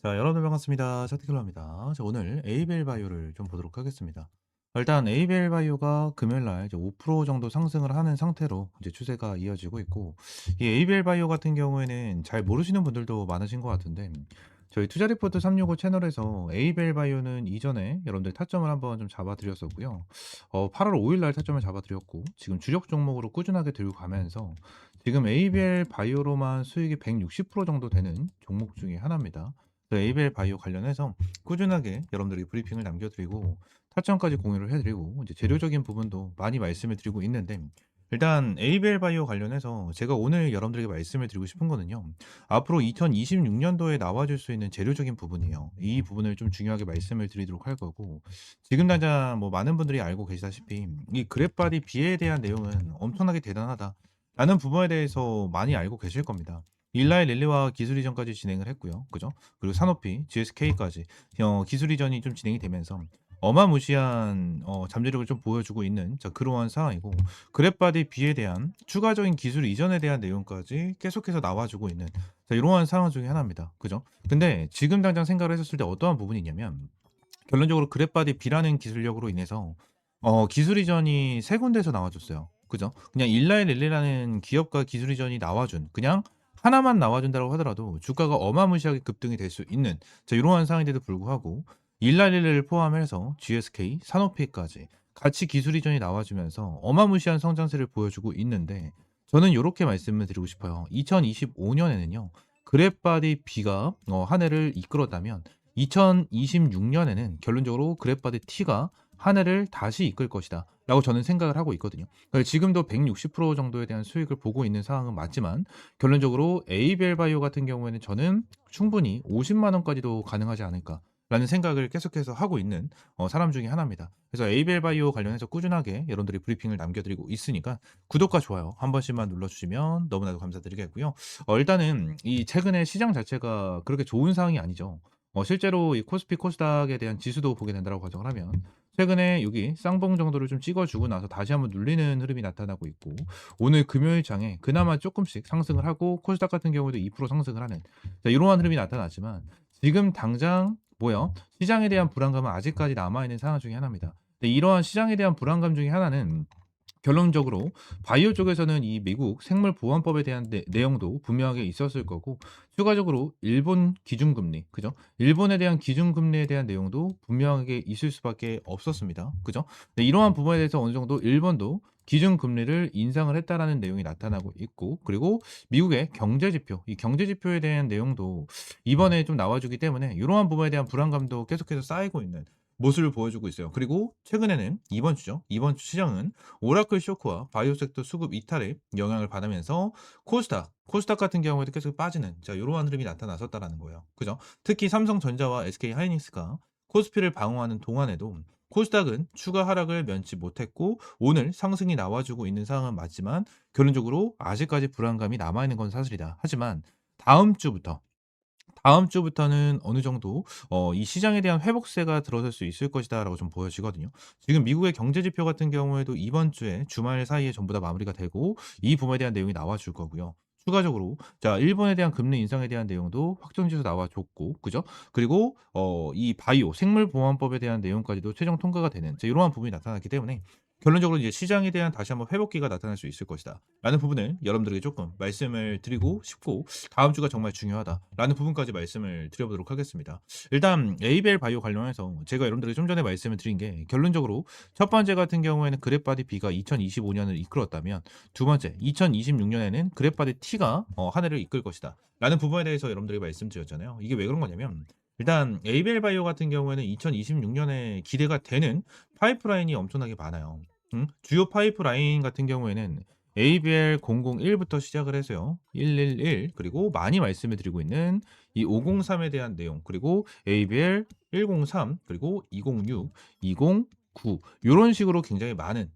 자, 여러분 반갑습니다. 차트킬러입니다. 자, 오늘 에이벨 바이오를 좀 보도록 하겠습니다. 일단 에이벨 바이오가 금요일 날 이제 5% 정도 상승을 하는 상태로 이제 추세가 이어지고 있고, 이 에이벨 바이오 같은 경우에는 잘 모르시는 분들도 많으신 것 같은데, 저희 투자 리포트 365 채널에서 에이벨 바이오는 이전에 여러분들 타점을 한번 좀 잡아드렸었고요. 8월 5일 날 타점을 잡아드렸고, 지금 주력 종목으로 꾸준하게 들고 가면서 지금 에이벨 바이오로만 수익이 160% 정도 되는 종목 중에 하나입니다. 에이벨 바이오 관련해서 꾸준하게 여러분들에게 브리핑을 남겨드리고 타점까지 공유를 해드리고 이제 재료적인 부분도 많이 말씀을 드리고 있는데, 일단 에이벨 바이오 관련해서 제가 오늘 여러분들에게 말씀을 드리고 싶은 거는요. 앞으로 2026년도에 나와줄 수 있는 재료적인 부분이에요. 이 부분을 좀 중요하게 말씀을 드리도록 할 거고, 지금 당장 뭐 많은 분들이 알고 계시다시피 이 그랩바디 B에 대한 내용은 엄청나게 대단하다 라는 부분에 대해서 많이 알고 계실 겁니다. 일라이 릴리와 기술 이전까지 진행을 했고요. 그죠? 그리고 산오피, GSK까지 기술 이전이 좀 진행이 되면서 어마무시한 잠재력을 좀 보여주고 있는 그러한 상황이고, 그랩바디 B에 대한 추가적인 기술 이전에 대한 내용까지 계속해서 나와주고 있는 이러한 상황 중에 하나입니다. 그죠? 근데 지금 당장 생각을 했었을 때 어떠한 부분이 있냐면, 결론적으로 그랩바디 B라는 기술력으로 인해서 기술 이전이 세 군데에서 나와줬어요. 그죠? 그냥 일라이 릴리라는 기업과 기술 이전이 나와준, 그냥 하나만 나와준다고 하더라도 주가가 어마무시하게 급등이 될 수 있는 이러한 상황인데도 불구하고, 일라이 릴리를 포함해서 GSK, 산오피까지 같이 기술 이전이 나와주면서 어마무시한 성장세를 보여주고 있는데, 저는 이렇게 말씀을 드리고 싶어요. 2025년에는요. 그랩바디 B가 한 해를 이끌었다면 2026년에는 결론적으로 그랩바디 T가 한 해를 다시 이끌 것이다 라고 저는 생각을 하고 있거든요. 그러니까 지금도 160% 정도에 대한 수익을 보고 있는 상황은 맞지만, 결론적으로 에이벨 바이오 같은 경우에는 저는 충분히 50만 원까지도 가능하지 않을까 라는 생각을 계속해서 하고 있는 사람 중에 하나입니다. 그래서 에이벨 바이오 관련해서 꾸준하게 여러분들이 브리핑을 남겨드리고 있으니까 구독과 좋아요 한 번씩만 눌러주시면 너무나도 감사드리겠고요. 일단은 이 최근에 시장 자체가 그렇게 좋은 상황이 아니죠. 실제로 이 코스피 코스닥에 대한 지수도 보게 된다고 가정을 하면, 최근에 여기 쌍봉 정도를 좀 찍어주고 나서 다시 한번 눌리는 흐름이 나타나고 있고, 오늘 금요일 장에 그나마 조금씩 상승을 하고 코스닥 같은 경우도 2% 상승을 하는 이러한 흐름이 나타났지만, 지금 당장 뭐요? 시장에 대한 불안감은 아직까지 남아있는 상황 중에 하나입니다. 근데 이러한 시장에 대한 불안감 중에 하나는, 결론적으로 바이오 쪽에서는 이 미국 생물보안법에 대한 내용도 분명하게 있었을 거고, 추가적으로 일본 기준금리, 그죠? 일본에 대한 기준금리에 대한 내용도 분명하게 있을 수밖에 없었습니다. 그죠? 네, 이러한 부분에 대해서 어느 정도 일본도 기준금리를 인상을 했다라는 내용이 나타나고 있고, 그리고 미국의 경제지표, 이 경제지표에 대한 내용도 이번에 좀 나와주기 때문에 이러한 부분에 대한 불안감도 계속해서 쌓이고 있는 모습을 보여주고 있어요. 그리고 최근에는 이번 주죠. 이번 주 시장은 오라클 쇼크와 바이오 섹터 수급 이탈에 영향을 받으면서 코스닥 같은 경우에도 계속 빠지는 이러한 흐름이 나타났었다라는 거예요. 그죠? 특히 삼성전자와 SK 하이닉스가 코스피를 방어하는 동안에도 코스닥은 추가 하락을 면치 못했고, 오늘 상승이 나와주고 있는 상황은 맞지만 결론적으로 아직까지 불안감이 남아있는 건 사실이다. 하지만 다음 주부터 다음 주부터는 어느 정도 이 시장에 대한 회복세가 들어설 수 있을 것이다라고 좀 보여지거든요. 지금 미국의 경제 지표 같은 경우에도 이번 주에 주말 사이에 전부 다 마무리가 되고 이 부분에 대한 내용이 나와 줄 거고요. 추가적으로 일본에 대한 금리 인상에 대한 내용도 확정 지수 나와 줬고, 그죠? 그리고 이 바이오 생물보안법에 대한 내용까지도 최종 통과가 되는 이러한 부분이 나타났기 때문에, 결론적으로 이제 시장에 대한 다시 한번 회복기가 나타날 수 있을 것이다 라는 부분을 여러분들에게 조금 말씀을 드리고 싶고, 다음 주가 정말 중요하다라는 부분까지 말씀을 드려보도록 하겠습니다. 일단 에이벨 바이오 관련해서 제가 여러분들에게 좀 전에 말씀을 드린 게, 결론적으로 첫 번째 같은 경우에는 그랩바디 B가 2025년을 이끌었다면, 두 번째 2026년에는 그랩바디 T가 한 해를 이끌 것이다 라는 부분에 대해서 여러분들에게 말씀드렸잖아요. 이게 왜 그런 거냐면, 일단 에이벨 바이오 같은 경우에는 2026년에 기대가 되는 파이프라인이 엄청나게 많아요. 주요 파이프라인 같은 경우에는 ABL 001부터 시작을 해서요. 111, 그리고 많이 말씀을 드리고 있는 이 503에 대한 내용, 그리고 ABL 103, 그리고 206, 209 요런 식으로 굉장히 많은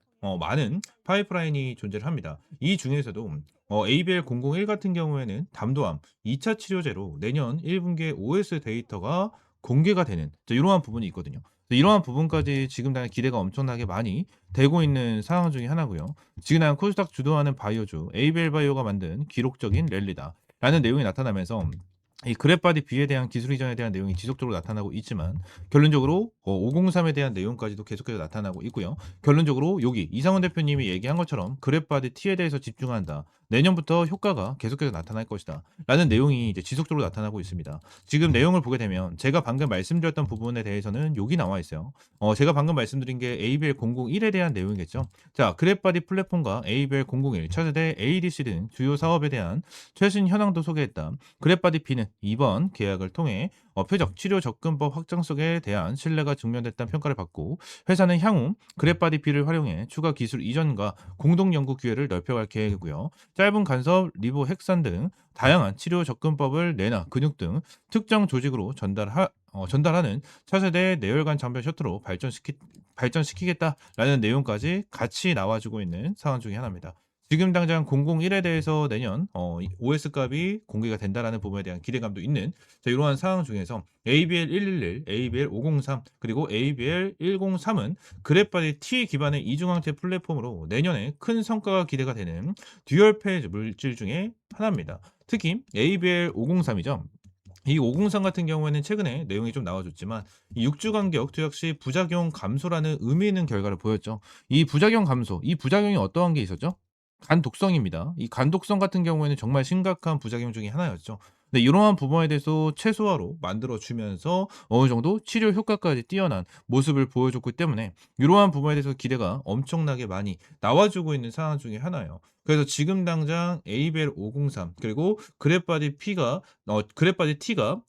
파이프라인이 존재를 합니다. 이 중에서도 ABL 001 같은 경우에는 담도암 2차 치료제로 내년 1분기에 OS 데이터가 공개가 되는 이러한 부분이 있거든요. 이러한 부분까지 지금 당장 기대가 엄청나게 많이 되고 있는 상황 중에 하나고요. 지금 당장 코스닥 주도하는 바이오주 에이벨 바이오가 만든 기록적인 랠리다 라는 내용이 나타나면서, 이 그랩바디 B에 대한 기술 이전에 대한 내용이 지속적으로 나타나고 있지만 결론적으로 503에 대한 내용까지도 계속해서 나타나고 있고요. 결론적으로 여기 이상원 대표님이 얘기한 것처럼 그랩바디 T에 대해서 집중한다. 내년부터 효과가 계속해서 나타날 것이다. 라는 내용이 이제 지속적으로 나타나고 있습니다. 지금 내용을 보게 되면 제가 방금 말씀드렸던 부분에 대해서는 여기 나와 있어요. 제가 방금 말씀드린 게 ABL 001에 대한 내용이겠죠. 자, 그랩바디 플랫폼과 ABL 001, 차세대 ADC 등 주요 사업에 대한 최신 현황도 소개했다. 그랩바디 B는 이번 계약을 통해 표적 치료 접근법 확장성에 대한 신뢰가 증명됐다는 평가를 받고 회사는 향후 그랩바디 B를 활용해 추가 기술 이전과 공동 연구 기회를 넓혀갈 계획이고요. 짧은 간섭, 리보 핵산 등 다양한 치료 접근법을 뇌나 근육 등 특정 조직으로 전달하는 차세대 내혈관 장벽 셔틀로 발전시키겠다라는 내용까지 같이 나와주고 있는 상황 중에 하나입니다. 지금 당장 001에 대해서 내년 OS 값이 공개가 된다라는 부분에 대한 기대감도 있는 이러한 상황 중에서 ABL 111, ABL 503 그리고 ABL 103은 그랩바디 T 기반의 이중항체 플랫폼으로 내년에 큰 성과가 기대가 되는 듀얼 페이지 물질 중에 하나입니다. 특히 ABL 503이죠. 이 503 같은 경우에는 최근에 내용이 좀 나와줬지만 이 6주 간격 투약 시 부작용 감소라는 의미 있는 결과를 보였죠. 이 부작용 감소, 이 부작용이 어떠한 게 있었죠? 간 독성입니다. 이 간 독성 같은 경우에는 정말 심각한 부작용 중에 하나였죠. 근데 이러한 부분에 대해서 최소화로 만들어 주면서 어느 정도 치료 효과까지 뛰어난 모습을 보여줬기 때문에 이러한 부분에 대해서 기대가 엄청나게 많이 나와주고 있는 상황 중에 하나예요. 그래서 지금 당장 ABL 503 그리고 그랩바디 T가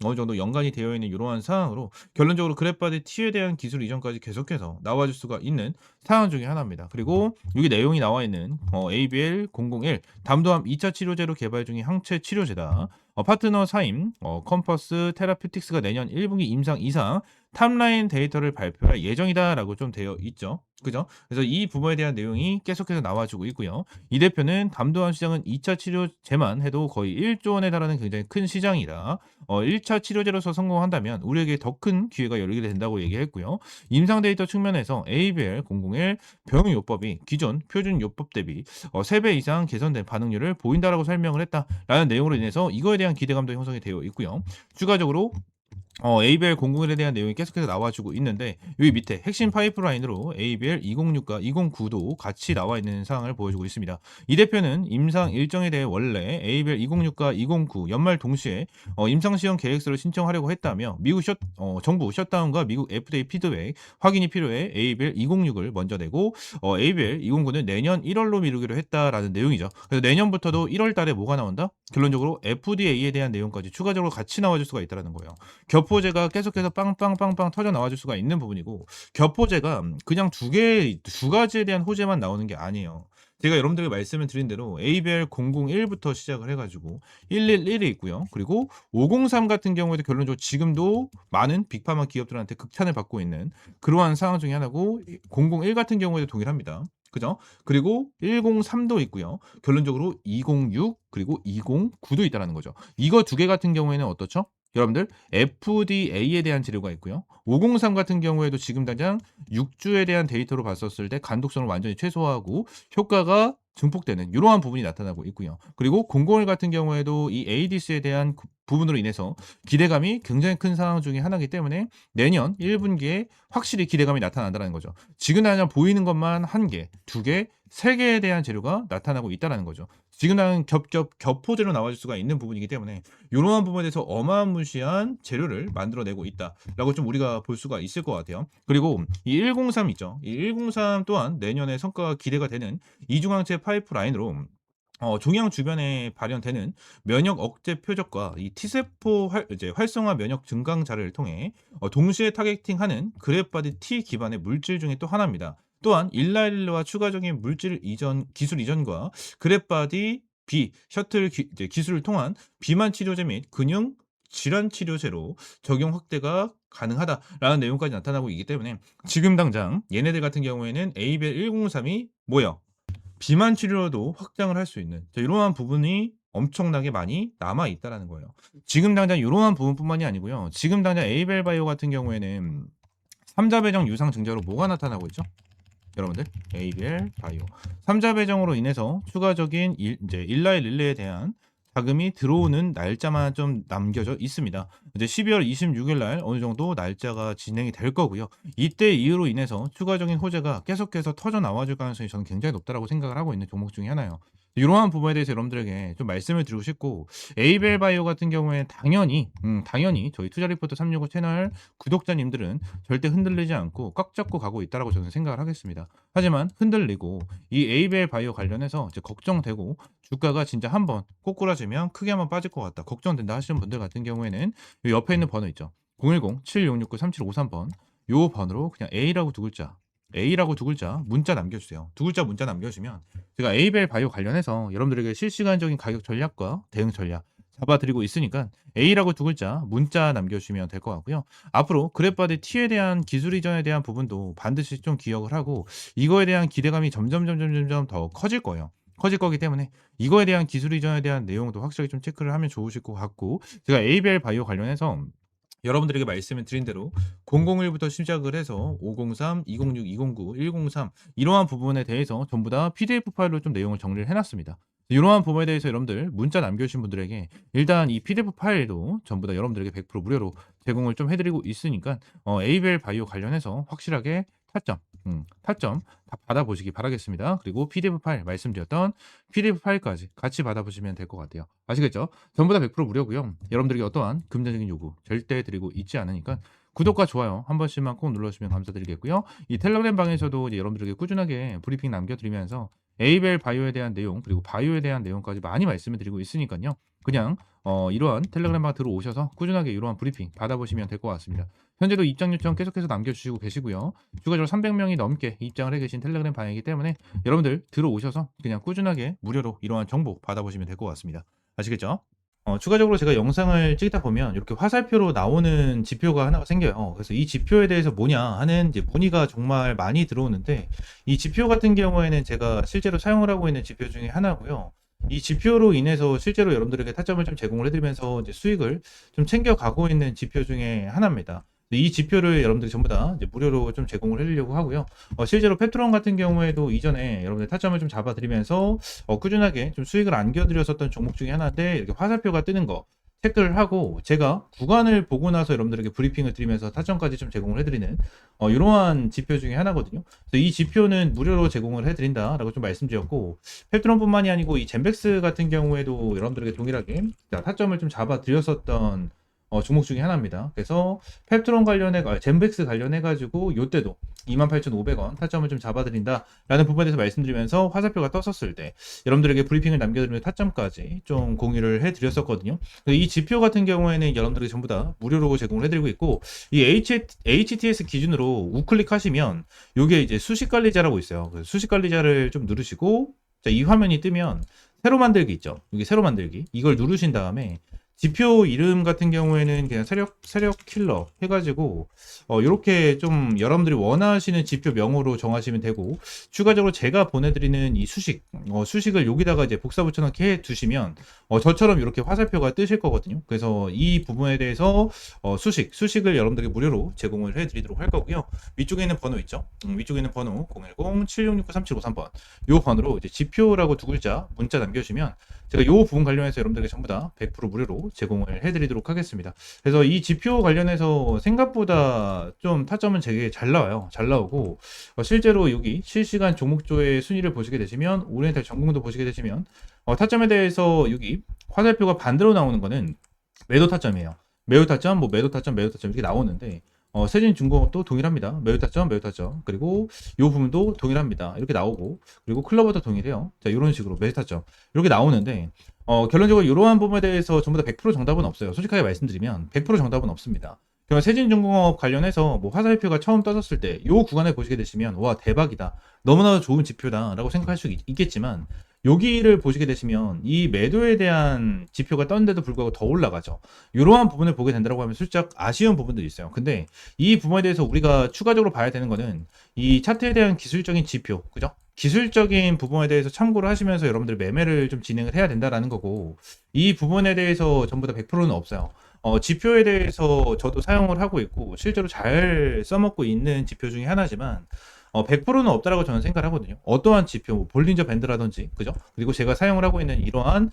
어느 정도 연관이 되어 있는 이러한 상황으로 결론적으로 그랩바디 T에 대한 기술 이전까지 계속해서 나와줄 수가 있는 상황 중에 하나입니다. 그리고 여기 내용이 나와 있는 ABL 001 담도암 2차 치료제로 개발 중인 항체 치료제다. 파트너 사임 컴퍼스 테라퓨틱스가 내년 1분기 임상 이상 탑라인 데이터를 발표할 예정이다라고 좀 되어 있죠. 그죠? 그래서 이 부분에 대한 내용이 계속해서 나와주고 있고요. 이 대표는 담도암 시장은 2차 치료제만 해도 거의 1조 원에 달하는 굉장히 큰 시장이다. 1차 치료제로서 성공한다면 우리에게 더 큰 기회가 열리게 된다고 얘기했고요. 임상 데이터 측면에서 ABL 001 병용요법이 기존 표준 요법 대비 3배 이상 개선된 반응률을 보인다라고 설명을 했다라는 내용으로 인해서 이거에 대한 기대감도 형성이 되어 있고요. 추가적으로 ABL 001에 대한 내용이 계속해서 나와주고 있는데 여기 밑에 핵심 파이프라인으로 ABL 206과 209도 같이 나와 있는 상황을 보여주고 있습니다. 이 대표는 임상 일정에 대해 원래 ABL 206과 209 연말 동시에 임상 시험 계획서를 신청하려고 했다며 미국 정부 셧다운과 미국 FDA 피드백 확인이 필요해 ABL 206을 먼저 내고 ABL 209는 내년 1월로 미루기로 했다라는 내용이죠. 그래서 내년부터도 1월 달에 뭐가 나온다? 결론적으로 FDA에 대한 내용까지 추가적으로 같이 나와줄 수가 있다는 거예요. 겹포제가 계속해서 빵빵빵빵 터져 나와줄 수가 있는 부분이고 겹포제가 그냥 두 가지에 대한 호재만 나오는 게 아니에요. 제가 여러분들에게 말씀을 드린 대로 ABL 001부터 시작을 해가지고 111이 있고요. 그리고 503 같은 경우에도 결론적으로 지금도 많은 빅파마 기업들한테 극찬을 받고 있는 그러한 상황 중에 하나고 001 같은 경우에도 동일합니다. 그죠? 그리고 103도 있고요. 결론적으로 206 그리고 209도 있다는 거죠. 이거 두 개 같은 경우에는 어떻죠? 여러분들 FDA에 대한 재료가 있고요. 503 같은 경우에도 지금 당장 6주에 대한 데이터로 봤었을 때 간독성을 완전히 최소화하고 효과가 증폭되는 이러한 부분이 나타나고 있고요. 그리고 001 같은 경우에도 이 ADC에 대한 부분으로 인해서 기대감이 굉장히 큰 상황 중에 하나이기 때문에 내년 1분기에 확실히 기대감이 나타난다는 거죠. 지금 당장 보이는 것만 1개, 2개, 3개에 대한 재료가 나타나고 있다는 거죠. 지금 당장 겹포재로 나와줄 수가 있는 부분이기 때문에 이러한 부분에 대해서 어마무시한 재료를 만들어내고 있다라고 좀 우리가 볼 수가 있을 것 같아요. 그리고 이 103 있죠. 이 103 또한 내년에 성과가 기대가 되는 이중항체 파이프라인으로 종양 주변에 발현되는 면역 억제 표적과 이 T세포 활성화 면역 증강자를 통해 동시에 타겟팅하는 그랩바디 T 기반의 물질 중에 또 하나입니다. 또한 일라일러와 추가적인 기술 이전과 그랩바디 B 셔틀 기술을 통한 비만 치료제 및 근육 질환 치료제로 적용 확대가 가능하다라는 내용까지 나타나고 있기 때문에 지금 당장 얘네들 같은 경우에는 ABL 103이 뭐예요? 비만 치료로도 확장을 할 수 있는 이러한 부분이 엄청나게 많이 남아 있다라는 거예요. 지금 당장 이러한 부분뿐만이 아니고요. 지금 당장 에이벨 바이오 같은 경우에는 3자 배정 유상 증자로 뭐가 나타나고 있죠? 여러분들 ABL 바이오 3자 배정으로 인해서 추가적인 일라이 릴레에 대한 자금이 들어오는 날짜만 좀 남겨져 있습니다. 이제 12월 26일 날 어느 정도 날짜가 진행이 될 거고요. 이때 이후로 인해서 추가적인 호재가 계속해서 터져 나와 줄 가능성이 저는 굉장히 높다라고 생각을 하고 있는 종목 중에 하나예요. 이러한 부분에 대해서 여러분들에게 좀 말씀을 드리고 싶고, 에이벨 바이오 같은 경우에는 당연히 저희 투자 리포트 365 채널 구독자님들은 절대 흔들리지 않고 꽉 잡고 가고 있다라고 저는 생각을 하겠습니다. 하지만 흔들리고 이 에이벨 바이오 관련해서 이제 걱정되고 주가가 진짜 한번 꼬꾸라지면 크게 한번 빠질 것 같다, 걱정된다 하시는 분들 같은 경우에는 요 옆에 있는 번호 있죠. 010-7669-3753번, 요 번호로 그냥 A라고 두 글자 문자 남겨주세요. 두 글자 문자 남겨주시면 제가 에이벨 바이오 관련해서 여러분들에게 실시간적인 가격 전략과 대응 전략 잡아드리고 있으니까 A라고 두 글자 문자 남겨주시면 될 것 같고요. 앞으로 그래프바디 T에 대한 기술 이전에 대한 부분도 반드시 좀 기억을 하고, 이거에 대한 기대감이 점점 더 커질 거예요. 커질 거기 때문에 이거에 대한 기술 이전에 대한 내용도 확실하게 좀 체크를 하면 좋으실 것 같고, 제가 에이벨 바이오 관련해서 여러분들에게 말씀을 드린 대로 001부터 시작을 해서 503, 206, 209, 103 이러한 부분에 대해서 전부 다 PDF 파일로 좀 내용을 정리를 해 놨습니다. 이러한 부분에 대해서 여러분들 문자 남겨주신 분들에게 일단 이 PDF 파일도 전부 다 여러분들에게 100% 무료로 제공을 좀 해드리고 있으니까 에이벨 바이오 관련해서 확실하게 타점 다 받아보시기 바라겠습니다. 그리고 PDF 파일 말씀드렸던 PDF 파일까지 같이 받아보시면 될 것 같아요. 아시겠죠? 전부 다 100% 무료고요. 여러분들에게 어떠한 금전적인 요구 절대 드리고 있지 않으니까 구독과 좋아요 한 번씩만 꼭 눌러주시면 감사드리겠고요. 이 텔레그램 방에서도 이제 여러분들에게 꾸준하게 브리핑 남겨드리면서 에이벨 바이오에 대한 내용 그리고 바이오에 대한 내용까지 많이 말씀을 드리고 있으니까요. 그냥 이러한 텔레그램 방 들어오셔서 꾸준하게 이러한 브리핑 받아보시면 될 것 같습니다. 현재도 입장 요청 계속해서 남겨주시고 계시고요. 추가적으로 300명이 넘게 입장을 해 계신 텔레그램 방이기 때문에 여러분들 들어오셔서 그냥 꾸준하게 무료로 이러한 정보 받아보시면 될 것 같습니다. 아시겠죠? 추가적으로 제가 영상을 찍다 보면 이렇게 화살표로 나오는 지표가 하나가 생겨요. 그래서 이 지표에 대해서 뭐냐 하는 이제 문의가 정말 많이 들어오는데, 이 지표 같은 경우에는 제가 실제로 사용을 하고 있는 지표 중에 하나고요. 이 지표로 인해서 실제로 여러분들에게 타점을 좀 제공을 해드리면서 이제 수익을 좀 챙겨가고 있는 지표 중에 하나입니다. 이 지표를 여러분들이 전부 다 이제 무료로 좀 제공을 해드리려고 하고요. 실제로 페트론 같은 경우에도 이전에 여러분들 타점을 좀 잡아드리면서 꾸준하게 좀 수익을 안겨드렸었던 종목 중에 하나인데, 이렇게 화살표가 뜨는 거 체크를 하고 제가 구간을 보고 나서 여러분들에게 브리핑을 드리면서 타점까지 좀 제공을 해드리는 이러한 지표 중에 하나거든요. 그래서 이 지표는 무료로 제공을 해드린다라고 좀 말씀드렸고, 페트론뿐만이 아니고 이 젠백스 같은 경우에도 여러분들에게 동일하게 타점을 좀 잡아드렸었던 종목 중에 하나입니다. 그래서 펩트론 젠백스 관련해가지고 요때도 28,500원 타점을 좀 잡아드린다라는 부분에 대해서 말씀드리면서 화살표가 떴었을 때 여러분들에게 브리핑을 남겨드리면서 타점까지 좀 공유를 해드렸었거든요. 이 지표 같은 경우에는 여러분들에게 전부 다 무료로 제공을 해드리고 있고, 이 HTS 기준으로 우클릭 하시면 요게 이제 수식관리자라고 있어요. 수식관리자를 좀 누르시고, 자, 이 화면이 뜨면 새로 만들기 있죠. 여기 새로 만들기 이걸 누르신 다음에 지표 이름 같은 경우에는 그냥 세력 킬러 해가지고 이렇게 좀 여러분들이 원하시는 지표 명으로 정하시면 되고, 추가적으로 제가 보내드리는 이 수식을 여기다가 이제 복사 붙여넣기 해 두시면 저처럼 이렇게 화살표가 뜨실 거거든요. 그래서 이 부분에 대해서 수식을 여러분들에게 무료로 제공을 해드리도록 할 거고요. 위쪽에 있는 번호 있죠. 위쪽에 있는 번호 010-7669-3753번 이 번호로 이제 지표라고 두 글자 문자 남겨주시면 제가 이 부분 관련해서 여러분들에게 전부 다 100% 무료로 제공을 해드리도록 하겠습니다. 그래서 이 지표 관련해서 생각보다 좀 타점은 되게 잘 나와요. 잘 나오고 실제로 여기 실시간 종목조의 순위를 보시게 되시면, 오리엔탈 전공도 보시게 되시면 타점에 대해서 여기 화살표가 반대로 나오는 거는 매도 타점이에요. 매도 타점, 매도 타점 이렇게 나오는데 세진중공업도 동일합니다. 매도 타점, 그리고 이 부분도 동일합니다. 이렇게 나오고, 그리고 클로버도 동일해요. 자, 이런 식으로 매도 타점 이렇게 나오는데 결론적으로 이러한 부분에 대해서 전부 다 100% 정답은 없어요. 솔직하게 말씀드리면 100% 정답은 없습니다. 그러면 세진중공업 관련해서 화살표가 처음 떠졌을 때 이 구간을 보시게 되시면 와, 대박이다, 너무나도 좋은 지표다 라고 생각할 수 있겠지만, 여기를 보시게 되시면 이 매도에 대한 지표가 떴는데도 불구하고 더 올라가죠. 이러한 부분을 보게 된다고 하면 살짝 아쉬운 부분들이 있어요. 근데 이 부분에 대해서 우리가 추가적으로 봐야 되는 거는 이 차트에 대한 기술적인 지표, 그죠? 기술적인 부분에 대해서 참고를 하시면서 여러분들 매매를 좀 진행을 해야 된다라는 거고, 이 부분에 대해서 전부 다 100%는 없어요. 지표에 대해서 저도 사용을 하고 있고 실제로 잘 써먹고 있는 지표 중에 하나지만 100%는 없다라고 저는 생각을 하거든요. 어떠한 지표, 뭐 볼린저 밴드라든지, 그죠? 그리고 제가 사용을 하고 있는 이러한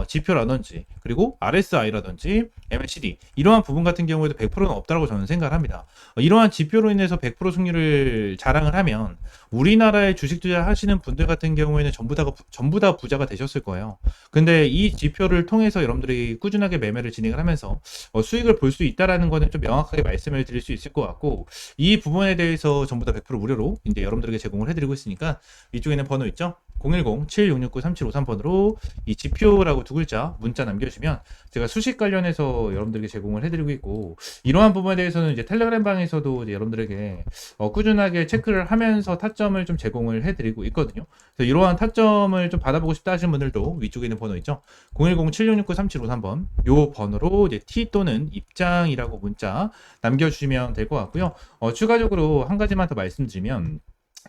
지표라든지, 그리고 RSI라든지, MACD 이러한 부분 같은 경우에도 100%는 없다라고 저는 생각을 합니다. 이러한 지표로 인해서 100% 승률을 자랑을 하면 우리나라에 주식 투자하시는 분들 같은 경우에는 전부 다 부자가 되셨을 거예요. 근데 이 지표를 통해서 여러분들이 꾸준하게 매매를 진행을 하면서 수익을 볼 수 있다라는 거는 좀 명확하게 말씀을 드릴 수 있을 것 같고, 이 부분에 대해서 전부 다 100% 무료로 이제 여러분들에게 제공을 해드리고 있으니까 위쪽에 있는 번호 있죠? 010-7669-3753번으로 이 지표라고 두 글자 문자 남겨주시면 제가 수식 관련해서 여러분들에게 제공을 해드리고 있고, 이러한 부분에 대해서는 이제 텔레그램 방에서도 이제 여러분들에게 꾸준하게 체크를 하면서 타점을 좀 제공을 해드리고 있거든요. 그래서 이러한 타점을 좀 받아보고 싶다 하시는 분들도 위쪽에 있는 번호 있죠? 010-7669-3753번 요 번호로 이제 T 또는 입장이라고 문자 남겨주시면 될 것 같고요. 추가적으로 한 가지만 더 말씀드리면,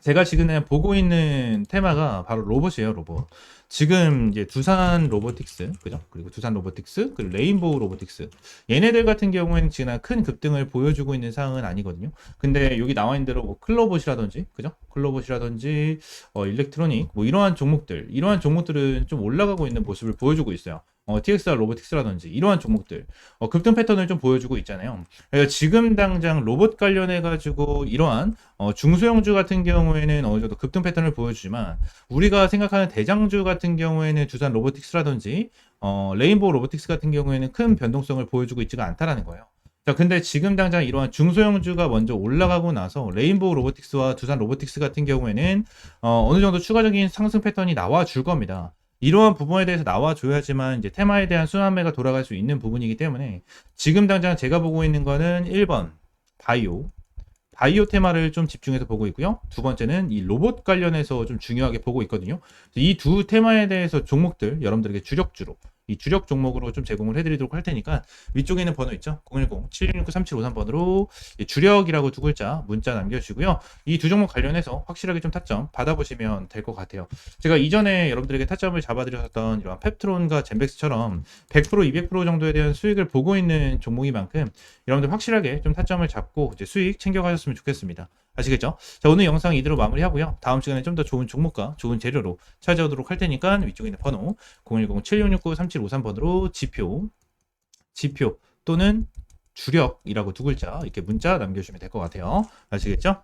제가 지금 보고 있는 테마가 바로 로봇이에요, 로봇. 지금 이제 두산 로보틱스, 그죠? 그리고 두산 로보틱스, 그리고 레인보우 로보틱스. 얘네들 같은 경우에는 지금 큰 급등을 보여주고 있는 상황은 아니거든요. 근데 여기 나와 있는 대로 뭐 클로봇이라든지, 그죠? 클로봇이라든지, 일렉트로닉, 뭐 이러한 종목들은 좀 올라가고 있는 모습을 보여주고 있어요. TXR 로보틱스라든지 이러한 종목들 급등 패턴을 좀 보여주고 있잖아요. 그래서 지금 당장 로봇 관련해 가지고 이러한 중소형주 같은 경우에는 어느 정도 급등 패턴을 보여주지만, 우리가 생각하는 대장주 같은 경우에는 두산 로보틱스라든지 레인보우 로보틱스 같은 경우에는 큰 변동성을 보여주고 있지가 않다라는 거예요. 자, 근데 지금 당장 이러한 중소형주가 먼저 올라가고 나서 레인보우 로보틱스와 두산 로보틱스 같은 경우에는 어느 정도 추가적인 상승 패턴이 나와 줄 겁니다. 이러한 부분에 대해서 나와줘야지만 이제 테마에 대한 순환매가 돌아갈 수 있는 부분이기 때문에, 지금 당장 제가 보고 있는 거는 1번 바이오 테마를 좀 집중해서 보고 있고요. 두 번째는 이 로봇 관련해서 좀 중요하게 보고 있거든요. 이 두 테마에 대해서 종목들 여러분들에게 주력주로, 이 주력 종목으로 좀 제공을 해드리도록 할 테니까 위쪽에 있는 번호 있죠? 010-7669-3753번으로 주력이라고 두 글자 문자 남겨주시고요. 이 두 종목 관련해서 확실하게 좀 타점 받아보시면 될 것 같아요. 제가 이전에 여러분들에게 타점을 잡아드렸던 이런 펩트론과 젠백스처럼 100%, 200% 정도에 대한 수익을 보고 있는 종목인 만큼 여러분들 확실하게 좀 타점을 잡고 이제 수익 챙겨가셨으면 좋겠습니다. 아시겠죠? 자, 오늘 영상 이대로 마무리하고요. 다음 시간에 좀 더 좋은 종목과 좋은 재료로 찾아오도록 할 테니까 위쪽에 있는 번호 010-7669-3753번으로 지표 또는 주력이라고 두 글자 이렇게 문자 남겨주시면 될 것 같아요. 아시겠죠?